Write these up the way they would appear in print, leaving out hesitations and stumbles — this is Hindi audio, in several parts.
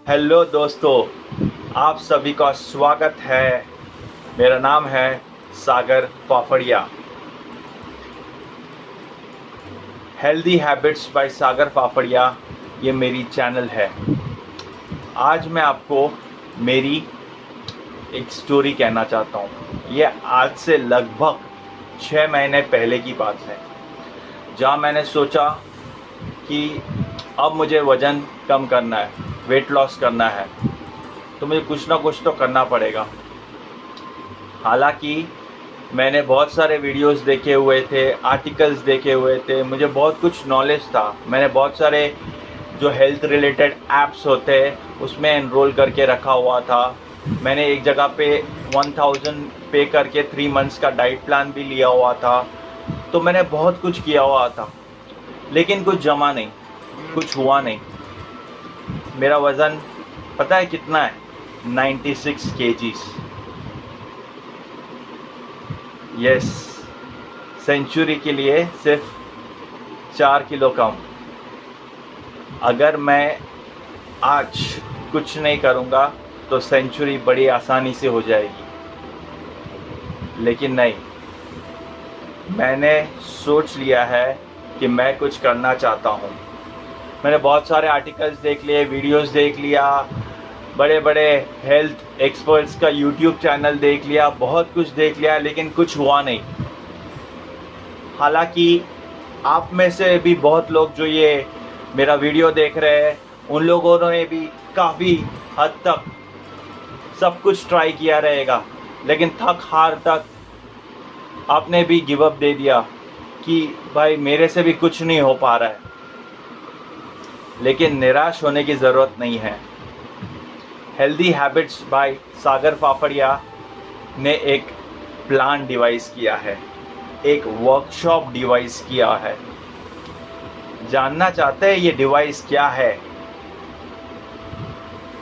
हेलो दोस्तों, आप सभी का स्वागत है। मेरा नाम है सागर फाफड़िया। हेल्दी हैबिट्स बाय सागर फाफड़िया ये मेरी चैनल है। आज मैं आपको मेरी एक स्टोरी कहना चाहता हूँ। ये आज से लगभग 6 महीने पहले की बात है, जहाँ मैंने सोचा कि अब मुझे वज़न कम करना है, वेट लॉस करना है, तो मुझे कुछ ना कुछ तो करना पड़ेगा। हालांकि मैंने बहुत सारे वीडियोस देखे हुए थे, आर्टिकल्स देखे हुए थे, मुझे बहुत कुछ नॉलेज था। मैंने बहुत सारे जो हेल्थ रिलेटेड ऐप्स होते हैं उसमें एनरोल करके रखा हुआ था। मैंने एक जगह पे 1000 पे करके 3 मंथ्स का डाइट प्लान भी लिया हुआ था। तो मैंने बहुत कुछ किया हुआ था, लेकिन कुछ जमा नहीं, कुछ हुआ नहीं। मेरा वज़न पता है कितना है? 96 केजीज। यस, सेंचुरी के लिए सिर्फ 4 किलो कम। अगर मैं आज कुछ नहीं करूँगा तो सेंचुरी बड़ी आसानी से हो जाएगी, लेकिन नहीं। मैंने सोच लिया है कि मैं कुछ करना चाहता हूँ। मैंने बहुत सारे आर्टिकल्स देख लिए, वीडियोस देख लिया, बड़े बड़े हेल्थ एक्सपर्ट्स का यूट्यूब चैनल देख लिया, बहुत कुछ देख लिया, लेकिन कुछ हुआ नहीं। हालांकि आप में से भी बहुत लोग जो ये मेरा वीडियो देख रहे हैं, उन लोगों ने भी काफ़ी हद तक सब कुछ ट्राई किया रहेगा, लेकिन थक हार तक आपने भी गिव अप दे दिया कि भाई मेरे से भी कुछ नहीं हो पा रहा है। लेकिन निराश होने की ज़रूरत नहीं है। हेल्दी हैबिट्स बाय सागर फाफड़िया ने एक प्लान डिवाइस किया है, एक वर्कशॉप डिवाइस किया है। जानना चाहते हैं ये डिवाइस क्या है,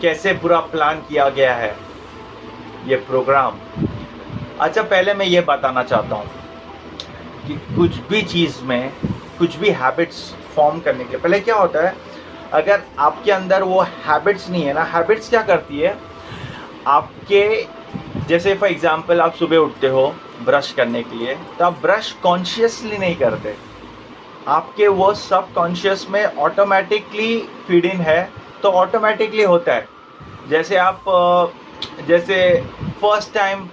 कैसे पूरा प्लान किया गया है ये प्रोग्राम? अच्छा, पहले मैं ये बताना चाहता हूँ कि कुछ भी चीज़ में, कुछ भी हैबिट्स फॉर्म करने के पहले क्या होता है, अगर आपके अंदर वो हैबिट्स नहीं है ना, हैबिट्स क्या करती है आपके, जैसे फॉर एग्जांपल आप सुबह उठते हो ब्रश करने के लिए, तो आप ब्रश कॉन्शियसली नहीं करते, आपके वो सब कॉन्शियस में ऑटोमेटिकली फीड इन है, तो ऑटोमेटिकली होता है। जैसे आप जैसे फर्स्ट टाइम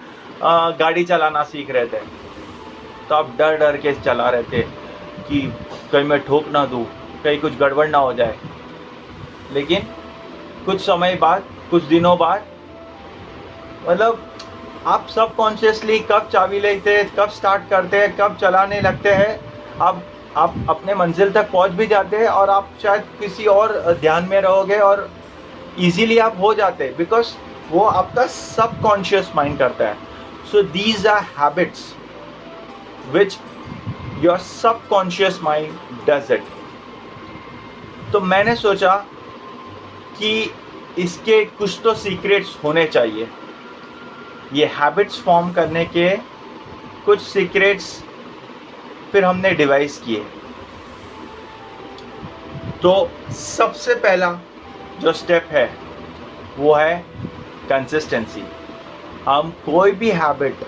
गाड़ी चलाना सीख रहे थे, तो आप डर डर के चला रहे थे कि कहीं मैं ठोक ना दूँ, कहीं कुछ गड़बड़ ना हो जाए। लेकिन कुछ समय बाद, कुछ दिनों बाद, मतलब आप सब कॉन्शियसली कब चाबी लेते हैं, कब स्टार्ट करते हैं, कब चलाने लगते हैं, आप अपने मंजिल तक पहुंच भी जाते हैं और आप शायद किसी और ध्यान में रहोगे और इजीली आप हो जाते हैं, बिकॉज वो आपका सब कॉन्शियस माइंड करता है। So these are habits which your subconscious mind does it. तो मैंने सोचा कि इसके कुछ तो सीक्रेट्स होने चाहिए, ये हैबिट्स फॉर्म करने के कुछ सीक्रेट्स फिर हमने डिवाइस किए। तो सबसे पहला जो स्टेप है वो है कंसिस्टेंसी। हम कोई भी हैबिट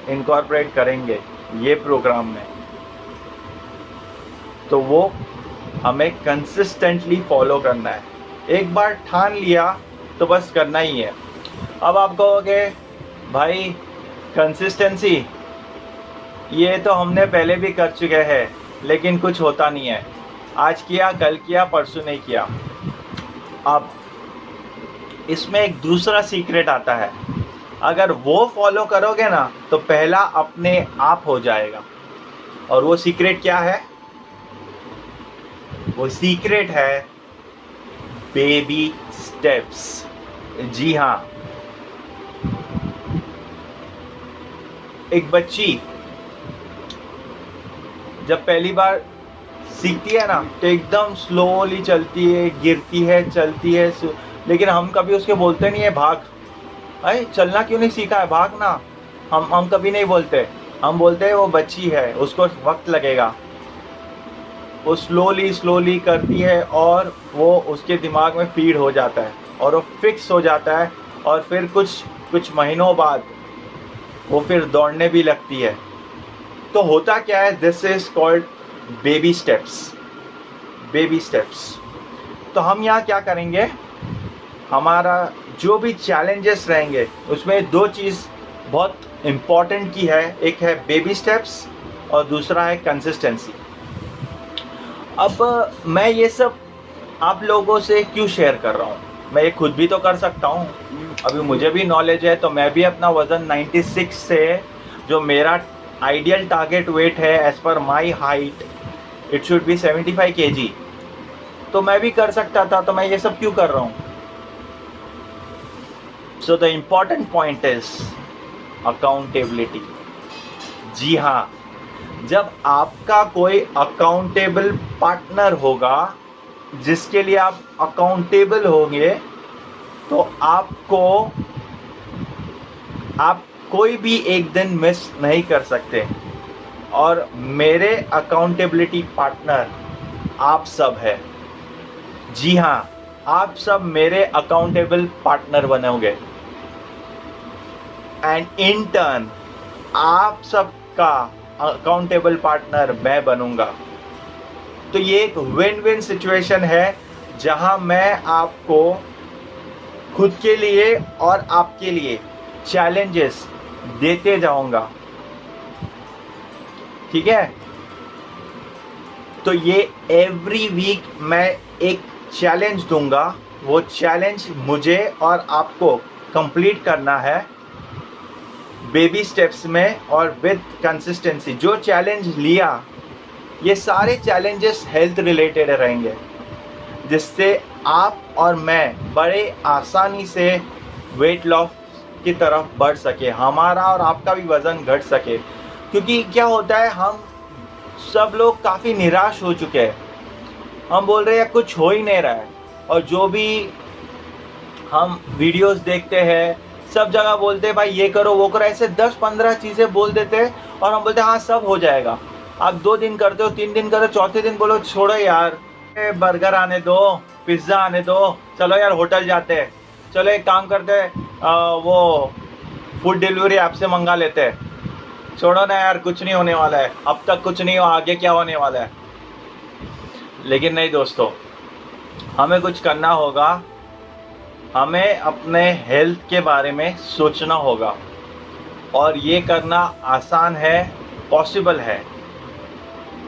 इनकॉर्पोरेट करेंगे ये प्रोग्राम में, तो वो हमें कंसिस्टेंटली फॉलो करना है। एक बार ठान लिया तो बस करना ही है। अब आप कहोगे भाई कंसिस्टेंसी ये तो हमने पहले भी कर चुके हैं, लेकिन कुछ होता नहीं है, आज किया, कल किया, परसों नहीं किया। अब इसमें एक दूसरा सीक्रेट आता है, अगर वो फॉलो करोगे ना तो पहला अपने आप हो जाएगा। और वो सीक्रेट क्या है? वो सीक्रेट है बेबी स्टेप्स। जी हाँ, एक बच्ची जब पहली बार सीखती है ना तो एकदम स्लोली चलती है, गिरती है, चलती है, लेकिन हम कभी उसके बोलते नहीं है भाग, अरे चलना क्यों नहीं सीखा है, भाग ना। हम कभी नहीं बोलते, हम बोलते हैं वो बच्ची है, उसको वक्त लगेगा। वो स्लोली करती है और वो उसके दिमाग में फीड हो जाता है। और वो फिक्स हो जाता है और फिर कुछ महीनों बाद वो फिर दौड़ने भी लगती है। तो होता क्या है, this is called baby steps. Baby steps. तो हम यहाँ क्या करेंगे, हमारा जो भी चैलेंजेस रहेंगे उसमें दो चीज़ बहुत इम्पॉर्टेंट की है, एक है बेबी स्टेप्स और दूसरा है कंसिस्टेंसी। अब मैं ये सब आप लोगों से क्यों शेयर कर रहा हूँ, मैं ये खुद भी तो कर सकता हूँ। अभी मुझे भी नॉलेज है, तो मैं भी अपना वज़न 96 से, जो मेरा आइडियल टारगेट वेट है as per my height, it should be 75 kg, तो मैं भी कर सकता था, तो मैं ये सब क्यों कर रहा हूँ। So the important point is accountability. जी हाँ, जब आपका कोई अकाउंटेबल पार्टनर होगा जिसके लिए आप अकाउंटेबल होंगे, तो आप कोई भी एक दिन मिस नहीं कर सकते। और मेरे अकाउंटेबिलिटी पार्टनर आप सब है। जी हाँ, आप सब मेरे अकाउंटेबल पार्टनर बनोगे एंड इन टर्न आप सब का अकाउंटेबल पार्टनर मैं बनूंगा। तो ये एक विन विन सिचुएशन है जहां मैं आपको खुद के लिए और आपके लिए चैलेंजेस देते जाऊंगा। ठीक है, तो ये एवरी वीक मैं एक चैलेंज दूंगा। वो चैलेंज मुझे और आपको कंप्लीट करना है बेबी स्टेप्स में और विद कंसिस्टेंसी। जो चैलेंज लिया, ये सारे चैलेंजेस हेल्थ रिलेटेड रहेंगे, जिससे आप और मैं बड़े आसानी से वेट लॉस की तरफ बढ़ सके, हमारा और आपका भी वज़न घट सके। क्योंकि क्या होता है, हम सब लोग काफ़ी निराश हो चुके हैं। हम बोल रहे हैं कुछ हो ही नहीं रहा है, और जो भी हम वीडियोस देखते हैं सब जगह बोलते हैं भाई ये करो वो करो, ऐसे 10-15 चीज़ें बोल देते हैं और हम बोलते हैं हाँ सब हो जाएगा। आप 2 दिन करते हो, 3 दिन करते हो, चौथे दिन बोलो छोड़ो यार, बर्गर आने दो, पिज़्ज़ा आने दो, चलो यार होटल जाते हैं, चलो एक काम करते हैं वो फूड डिलीवरी ऐप से मंगा लेते हैं, छोड़ो ना यार कुछ नहीं होने वाला है, अब तक कुछ नहीं हो, आगे क्या होने वाला है। लेकिन नहीं दोस्तों, हमें कुछ करना होगा, हमें अपने हेल्थ के बारे में सोचना होगा, और ये करना आसान है, पॉसिबल है।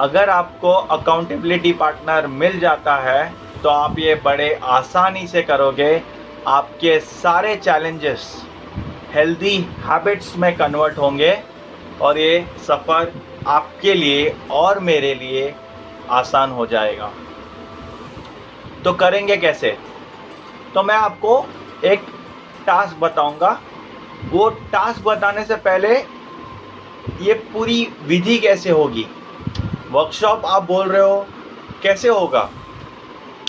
अगर आपको अकाउंटेबिलिटी पार्टनर मिल जाता है तो आप ये बड़े आसानी से करोगे। आपके सारे चैलेंजेस हेल्दी हैबिट्स में कन्वर्ट होंगे और ये सफ़र आपके लिए और मेरे लिए आसान हो जाएगा। तो करेंगे कैसे? तो मैं आपको एक टास्क बताऊंगा। वो टास्क बताने से पहले ये पूरी विधि कैसे होगी, वर्कशॉप आप बोल रहे हो कैसे होगा,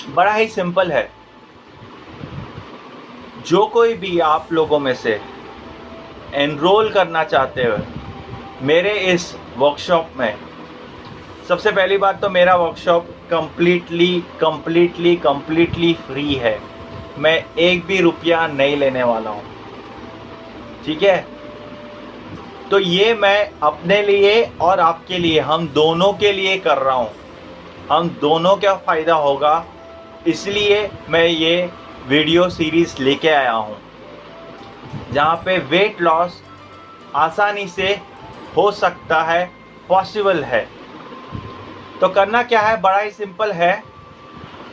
बड़ा ही सिंपल है। जो कोई भी आप लोगों में से एनरोल करना चाहते हो मेरे इस वर्कशॉप में, सबसे पहली बात तो मेरा वर्कशॉप कम्प्लीटली फ्री है। मैं एक भी रुपया नहीं लेने वाला हूँ, ठीक है। तो ये मैं अपने लिए और आपके लिए, हम दोनों के लिए कर रहा हूँ। हम दोनों का फ़ायदा होगा, इसलिए मैं ये वीडियो सीरीज़ लेके आया हूँ, जहाँ पे वेट लॉस आसानी से हो सकता है, पॉसिबल है। तो करना क्या है, बड़ा ही सिंपल है।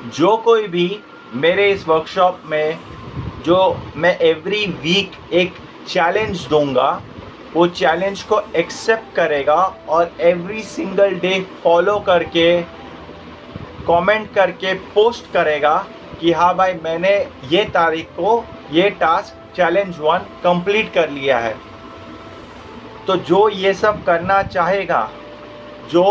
जो कोई भी मेरे इस वर्कशॉप में, जो मैं एवरी वीक एक चैलेंज दूंगा, वो चैलेंज को एक्सेप्ट करेगा और एवरी सिंगल डे फॉलो करके, कमेंट करके पोस्ट करेगा कि हाँ भाई मैंने ये तारीख को ये टास्क चैलेंज 1 कंप्लीट कर लिया है। तो जो ये सब करना चाहेगा, जो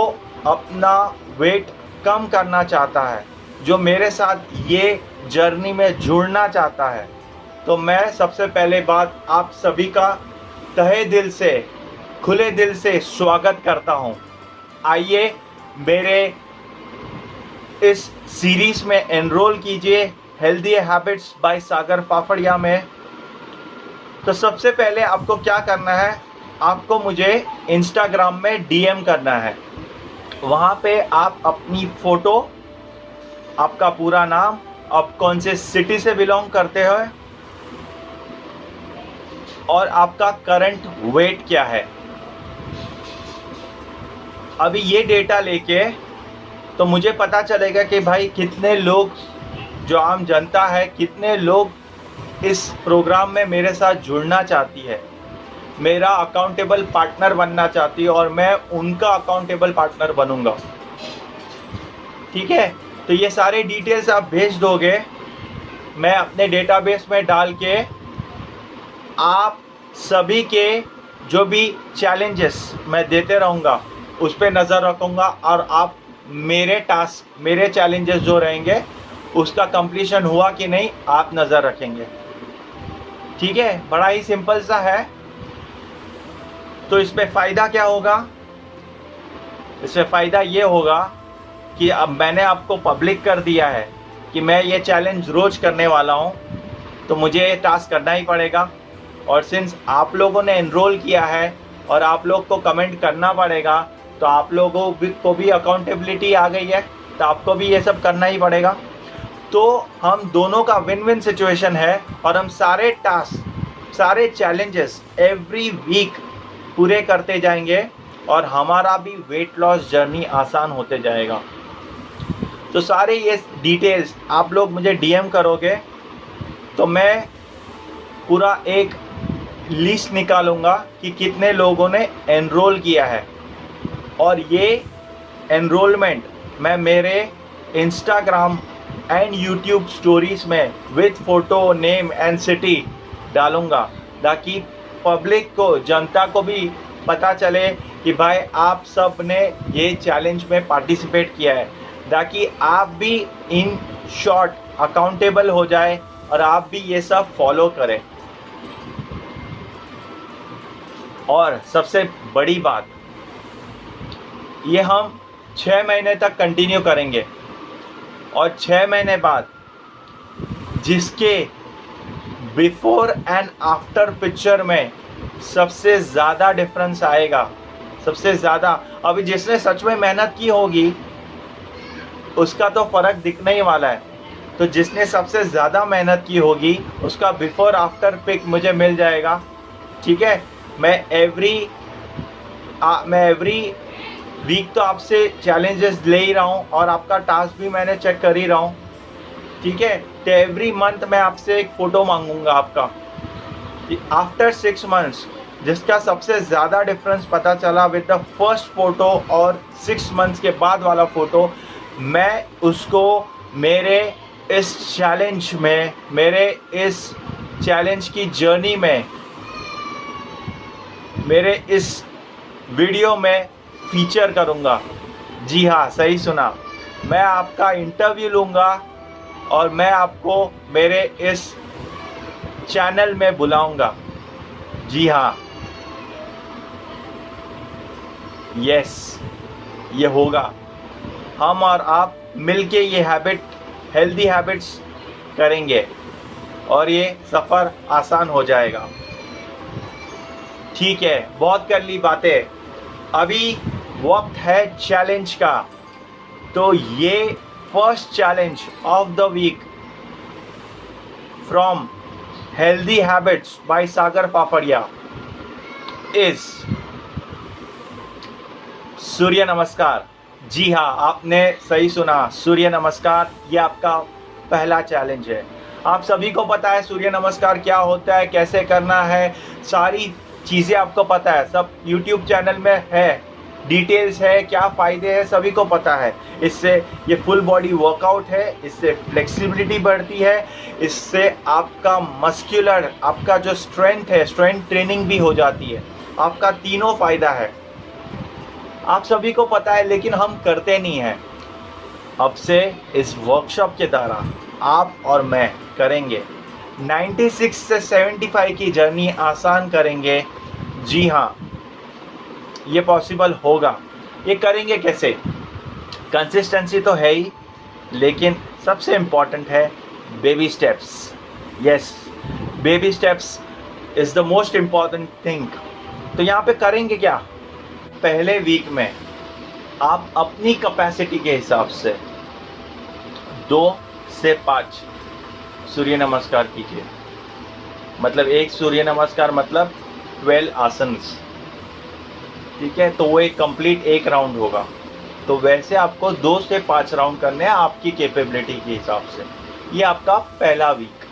अपना वेट कम करना चाहता है, जो मेरे साथ ये जर्नी में जुड़ना चाहता है, तो मैं सबसे पहले बात आप सभी का तहे दिल से, खुले दिल से स्वागत करता हूँ। आइए मेरे इस सीरीज़ में एनरोल कीजिए हेल्दी हैबिट्स बाय सागर फाफड़िया में। तो सबसे पहले आपको क्या करना है, आपको मुझे इंस्टाग्राम में डीएम करना है। वहाँ पे आप अपनी फ़ोटो, आपका पूरा नाम, आप कौन से सिटी से बिलोंग करते हो और आपका करंट वेट क्या है। अभी ये डेटा लेके तो मुझे पता चलेगा कि भाई कितने लोग, जो आम जनता है, कितने लोग इस प्रोग्राम में मेरे साथ जुड़ना चाहती है, मेरा अकाउंटेबल पार्टनर बनना चाहती है और मैं उनका अकाउंटेबल पार्टनर बनूंगा। ठीक है, तो ये सारे डिटेल्स आप भेज दोगे, मैं अपने डेटाबेस में डाल के आप सभी के जो भी चैलेंजेस मैं देते रहूँगा उस पर नज़र रखूँगा और आप मेरे टास्क, मेरे चैलेंजेस जो रहेंगे उसका कंप्लीशन हुआ कि नहीं आप नज़र रखेंगे। ठीक है, बड़ा ही सिंपल सा है। तो इसमें फ़ायदा क्या होगा, इसमें फ़ायदा ये होगा कि अब मैंने आपको पब्लिक कर दिया है कि मैं ये चैलेंज रोज़ करने वाला हूँ, तो मुझे ये टास्क करना ही पड़ेगा। और सिंस आप लोगों ने एनरोल किया है और आप लोग को कमेंट करना पड़ेगा, तो आप लोगों को भी अकाउंटेबिलिटी आ गई है, तो आपको भी ये सब करना ही पड़ेगा। तो हम दोनों का विन विन सिचुएशन है और हम सारे टास्क, सारे चैलेंजेस एवरी वीक पूरे करते जाएंगे और हमारा भी वेट लॉस जर्नी आसान होते जाएगा। तो सारे ये डिटेल्स आप लोग मुझे डीएम करोगे तो मैं पूरा एक लिस्ट निकालूंगा कि कितने लोगों ने एनरोल किया है, और ये एनरोलमेंट मैं मेरे इंस्टाग्राम एंड यूट्यूब स्टोरीज में with photo, name and city डालूंगा, ताकि पब्लिक को, जनता को भी पता चले कि भाई आप सब ने ये चैलेंज में पार्टिसिपेट किया है, ताकि आप भी इन शॉर्ट अकाउंटेबल हो जाए और आप भी ये सब फॉलो करें। और सबसे बड़ी बात, ये हम 6 महीने तक कंटिन्यू करेंगे और 6 महीने बाद जिसके बिफोर एंड आफ्टर पिक्चर में सबसे ज़्यादा डिफरेंस आएगा, सबसे ज़्यादा, अभी जिसने सच में मेहनत की होगी उसका तो फ़र्क दिखने ही वाला है। तो जिसने सबसे ज़्यादा मेहनत की होगी उसका बिफोर आफ्टर पिक मुझे मिल जाएगा। ठीक है, मैं एवरी वीक तो आपसे चैलेंजेस ले ही रहा हूँ और आपका टास्क भी मैंने चेक कर ही रहा हूँ। ठीक है, तो एवरी मंथ मैं आपसे एक फ़ोटो मांगूंगा आपका। आफ्टर 6 मंथ्स जिसका सबसे ज़्यादा डिफरेंस पता चला विद द फर्स्ट फ़ोटो और 6 मंथ्स के बाद वाला फ़ोटो, मैं उसको मेरे इस चैलेंज में, मेरे इस चैलेंज की जर्नी में, मेरे इस वीडियो में फीचर करूंगा। जी हाँ, सही सुना, मैं आपका इंटरव्यू लूँगा और मैं आपको मेरे इस चैनल में बुलाऊंगा। जी हाँ, यस, ये होगा। हम और आप मिलके ये हैबिट, हेल्दी हैबिट्स करेंगे और ये सफ़र आसान हो जाएगा। ठीक है, बहुत कर ली बातें, अभी वक्त है चैलेंज का। तो ये first challenge of the week from healthy habits by Sagar Phaphadia is Surya Namaskar. जी हाँ, आपने सही सुना, सूर्य नमस्कार ये आपका पहला चैलेंज है। आप सभी को पता है सूर्य नमस्कार क्या होता है, कैसे करना है, सारी चीज़ें आपको पता है, सब YouTube चैनल में है, डिटेल्स है, क्या फ़ायदे हैं सभी को पता है। इससे ये फुल बॉडी वर्कआउट है, इससे फ्लेक्सिबिलिटी बढ़ती है, इससे आपका मस्कुलर, आपका जो स्ट्रेंथ है, स्ट्रेंथ ट्रेनिंग भी हो जाती है, आपका तीनों फ़ायदा है। आप सभी को पता है लेकिन हम करते नहीं हैं। अब से इस वर्कशॉप के द्वारा आप और मैं करेंगे 96 से 75 की जर्नी आसान करेंगे। जी हाँ, ये पॉसिबल होगा। ये करेंगे कैसे? कंसिस्टेंसी तो है ही, लेकिन सबसे इम्पॉर्टेंट है baby steps, yes, baby steps is the most important thing. तो यहाँ पे करेंगे क्या, पहले वीक में आप अपनी कैपेसिटी के हिसाब से 2 से 5 सूर्य नमस्कार कीजिए। मतलब एक सूर्य नमस्कार मतलब 12 आसन्स, ठीक है। तो वो एक कंप्लीट एक राउंड होगा। तो वैसे आपको 2 से 5 राउंड करने हैं आपकी कैपेबिलिटी के हिसाब से। ये आपका पहला वीक।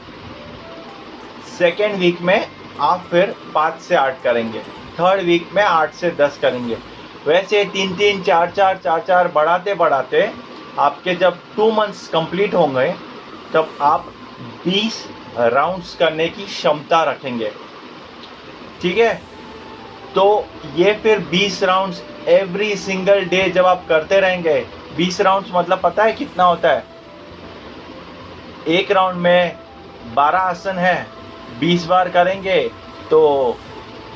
सेकेंड वीक में आप फिर 5 से 8 करेंगे। थर्ड वीक में 8 से 10 करेंगे। वैसे 3-3, 4-4, 4-4 बढ़ाते बढ़ाते आपके जब 2 मंथ्स कंप्लीट होंगे तब आप 20 राउंड्स करने की क्षमता रखेंगे, ठीक है। तो ये फिर 20 राउंड्स एवरी सिंगल डे जब आप करते रहेंगे, 20 राउंड्स मतलब पता है कितना होता है? एक राउंड में 12 आसन है, 20 बार करेंगे तो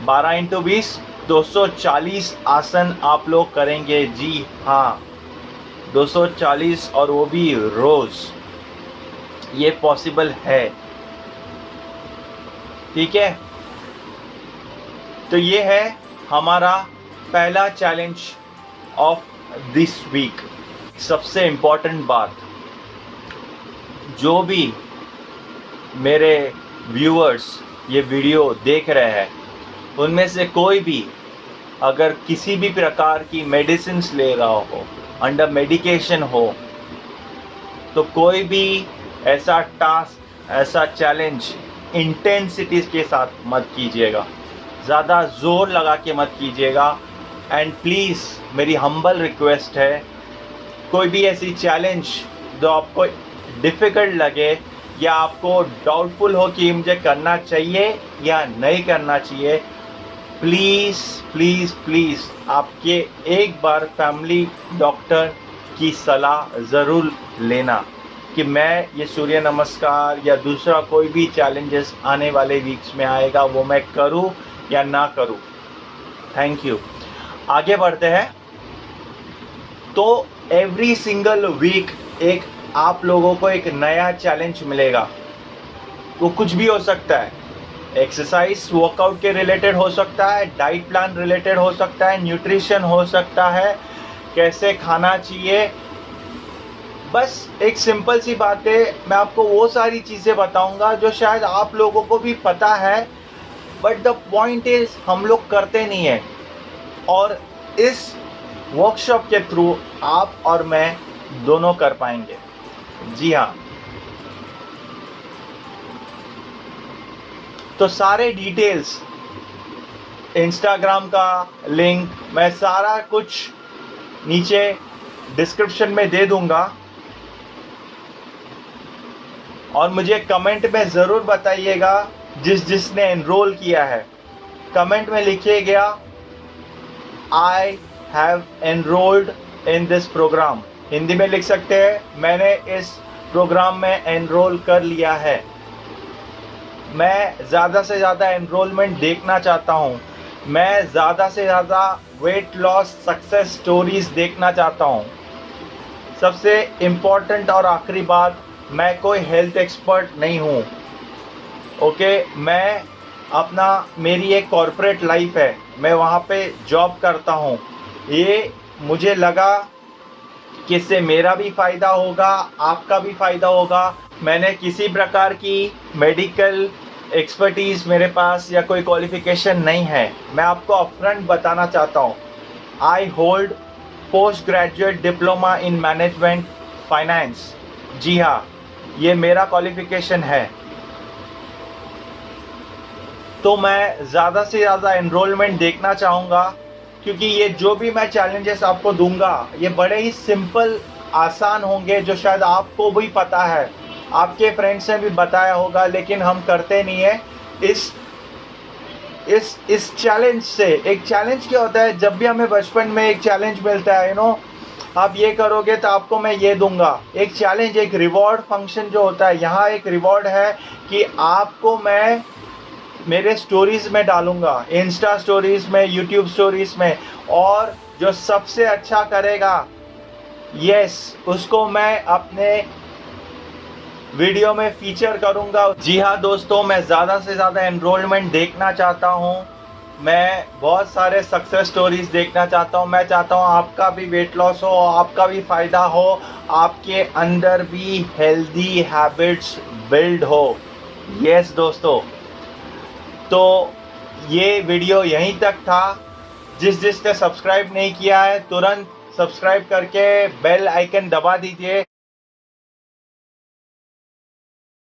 12 इंटू 20 240 आसन आप लोग करेंगे। जी हाँ, 240, और वो भी रोज। ये पॉसिबल है, ठीक है। तो ये है हमारा पहला चैलेंज ऑफ दिस वीक। सबसे इम्पोर्टेंट बात, जो भी मेरे व्यूअर्स ये वीडियो देख रहे हैं उनमें से कोई भी अगर किसी भी प्रकार की मेडिसिन्स ले रहा हो, अंडर मेडिकेशन हो, तो कोई भी ऐसा टास्क, ऐसा चैलेंज इंटेंसिटी के साथ मत कीजिएगा, ज़्यादा ज़ोर लगा के मत कीजिएगा। एंड प्लीज़ मेरी हम्बल रिक्वेस्ट है, कोई भी ऐसी चैलेंज जो आपको डिफ़िकल्ट लगे या आपको डाउटफुल हो कि मुझे करना चाहिए या नहीं करना चाहिए, प्लीज़ प्लीज़ प्लीज़ आपके एक बार फैमिली डॉक्टर की सलाह ज़रूर लेना कि मैं ये सूर्य नमस्कार या दूसरा कोई भी चैलेंजेस आने वाले वीक्स में आएगा वो मैं करूं या ना करूं। Thank you. आगे बढ़ते हैं। तो एवरी सिंगल वीक एक आप लोगों को एक नया चैलेंज मिलेगा। वो कुछ भी हो सकता है, एक्सरसाइज वर्कआउट के रिलेटेड हो सकता है, डाइट प्लान रिलेटेड हो सकता है, न्यूट्रिशन हो सकता है, कैसे खाना चाहिए। बस एक सिंपल सी बात है, मैं आपको वो सारी चीज़ें बताऊंगा जो शायद आप लोगों को भी पता है, बट द पॉइंट इज हम लोग करते नहीं है। और इस वर्कशॉप के थ्रू आप और मैं दोनों कर पाएंगे। जी हाँ। तो सारे डिटेल्स, इंस्टाग्राम का लिंक, मैं सारा कुछ नीचे डिस्क्रिप्शन में दे दूंगा। और मुझे कमेंट में ज़रूर बताइएगा जिसने एनरोल किया है। कमेंट में लिखिएगा I have enrolled in this program. Hindi में लिख सकते हैं मैंने इस प्रोग्राम में एनरोल कर लिया है। मैं ज़्यादा से ज़्यादा एनरोलमेंट देखना चाहता हूँ। मैं ज़्यादा से ज़्यादा वेट लॉस सक्सेस स्टोरीज़ देखना चाहता हूँ। सबसे इम्पॉर्टेंट और आखिरी बात, मैं कोई हेल्थ एक्सपर्ट नहीं हूँ, ओके। मैं मेरी एक कॉर्पोरेट लाइफ है, मैं वहाँ पे जॉब करता हूँ। ये मुझे लगा कि इससे मेरा भी फ़ायदा होगा, आपका भी फ़ायदा होगा। मैंने किसी प्रकार की मेडिकल एक्सपर्टीज़ मेरे पास या कोई क्वालिफ़िकेशन नहीं है। मैं आपको अपफ्रंट बताना चाहता हूँ, I hold post graduate diploma in management finance. जी हाँ, ये मेरा क्वालिफ़िकेशन है। तो मैं ज़्यादा से ज़्यादा एनरोलमेंट देखना चाहूँगा, क्योंकि ये जो भी मैं चैलेंजेस आपको दूंगा ये बड़े ही सिंपल, आसान होंगे, जो शायद आपको भी पता है, आपके फ्रेंड्स ने भी बताया होगा, लेकिन हम करते नहीं है। इस चैलेंज से, एक चैलेंज क्या होता है, जब भी हमें बचपन में एक चैलेंज मिलता है, आप ये करोगे तो आपको मैं ये दूंगा। एक चैलेंज, एक रिवॉर्ड फंक्शन जो होता है, यहाँ एक रिवॉर्ड है कि आपको मैं मेरे स्टोरीज़ में डालूंगा, इंस्टा स्टोरीज़ में, यूट्यूब स्टोरीज़ में, और जो सबसे अच्छा करेगा, यस, उसको मैं अपने वीडियो में फीचर करूंगा। जी हाँ दोस्तों, मैं ज़्यादा से ज़्यादा एनरोलमेंट देखना चाहता हूँ। मैं बहुत सारे सक्सेस स्टोरीज देखना चाहता हूँ। मैं चाहता हूँ आपका भी वेट लॉस हो, आपका भी फ़ायदा हो, आपके अंदर भी हेल्दी हैबिट्स बिल्ड हो। यस दोस्तों, तो ये वीडियो यहीं तक था। जिसने सब्सक्राइब नहीं किया है तुरंत सब्सक्राइब करके बेल आइकन दबा दीजिए।